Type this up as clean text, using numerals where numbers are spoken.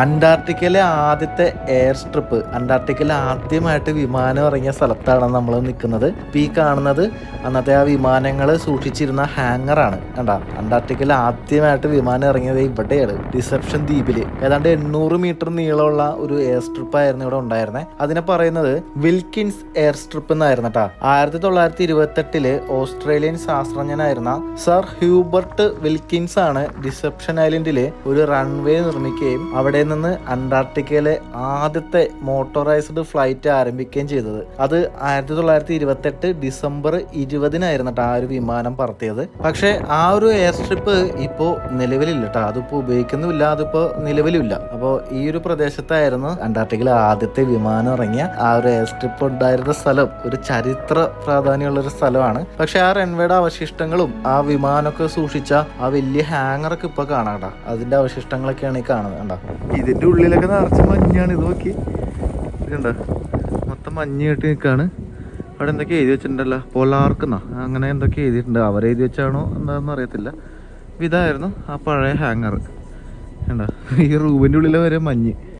അന്റാർട്ടിക്കയിലെ ആദ്യത്തെ air strip, അന്റാർട്ടിക്കയിൽ ആദ്യമായിട്ട് വിമാനം ഇറങ്ങിയ സ്ഥലത്താണ് നമ്മൾ നിൽക്കുന്നത്. ഇപ്പം ഈ കാണുന്നത് അന്നത്തെ ആ വിമാനങ്ങൾ സൂക്ഷിച്ചിരുന്ന ഹാങ്ങറാണ്. കണ്ടാ, അന്റാർട്ടിക്കയിൽ ആദ്യമായിട്ട് വിമാനം ഇറങ്ങിയത് ഇവിടെയാണ്, ഡിസെപ്ഷൻ ദ്വീപിൽ. ഏതാണ്ട് 800 മീറ്റർ നീളമുള്ള ഒരു എയർ സ്ട്രിപ്പ് ആയിരുന്നു ഇവിടെ ഉണ്ടായിരുന്നത്. അതിനെ പറയുന്നത് വിൽക്കിൻസ് എയർ സ്ട്രിപ്പ് എന്നായിരുന്നു കേട്ടോ. 1928 ഓസ്ട്രേലിയൻ ശാസ്ത്രജ്ഞനായിരുന്ന സർ ഹ്യൂബർട്ട് വിൽക്കിൻസ് ആണ് ഡിസെപ്ഷൻ ഐലൻഡില് ഒരു റൺവേ നിർമ്മിക്കുകയും അവിടെ നിന്ന് അന്റാർട്ടിക്കയിലെ ആദ്യത്തെ മോട്ടോറൈസ്ഡ് ഫ്ലൈറ്റ് ആരംഭിക്കുകയും ചെയ്തത്. അത് 1928 ഡിസംബർ 20-നായിരുന്നു കേട്ടോ ആ ഒരു വിമാനം പറത്തിയത്. പക്ഷെ ആ ഒരു എയർ സ്ട്രിപ്പ് ഇപ്പോൾ നിലവിലില്ല കേട്ടോ. അതിപ്പോൾ ഉപയോഗിക്കുന്നുമില്ല, അതിപ്പോൾ നിലവിലില്ല. അപ്പോൾ ഈ ഒരു പ്രദേശത്തായിരുന്നു അന്റാർട്ടിക്കയിലെ ആദ്യത്തെ വിമാനം ഇറങ്ങിയ ആ ഒരു എയർ സ്ട്രിപ്പ് ഉണ്ടായിരുന്ന സ്ഥലം. ഒരു ചരിത്ര പ്രാധാന്യമുള്ള ഒരു സ്ഥലമാണ്. പക്ഷെ ആ റൺവേയുടെ അവശിഷ്ടങ്ങളും ആ വിമാനമൊക്കെ സൂക്ഷിച്ച ആ വലിയ ഹാങ്ങറൊക്കെ ഇപ്പൊ കാണാം കേട്ടോ. അതിന്റെ അവശിഷ്ടങ്ങളൊക്കെയാണ് ഈ കാണുന്നത്. കണ്ടോ, ഇതിന്റെ ഉള്ളിലൊക്കെ നിറച്ച് മഞ്ഞാണ്. ഇത് നോക്കി, ഇതുണ്ടോ, മൊത്തം മഞ്ഞ് കെട്ടി നിൽക്കാണ്. അവിടെ എന്തൊക്കെ എഴുതി വെച്ചിട്ടുണ്ടല്ലോ, പൊലാർക്കെന്നാ അങ്ങനെ എന്തൊക്കെ എഴുതിയിട്ടുണ്ട്. അവരെഴുതി വെച്ചാണോ എന്താണെന്ന് അറിയത്തില്ല. ഇതായിരുന്നു ആ പഴയ ഹാങ്ങർ. കണ്ടോ, ഈ റൂമിൻ്റെ ഉള്ളിൽ വരെ മഞ്ഞ്.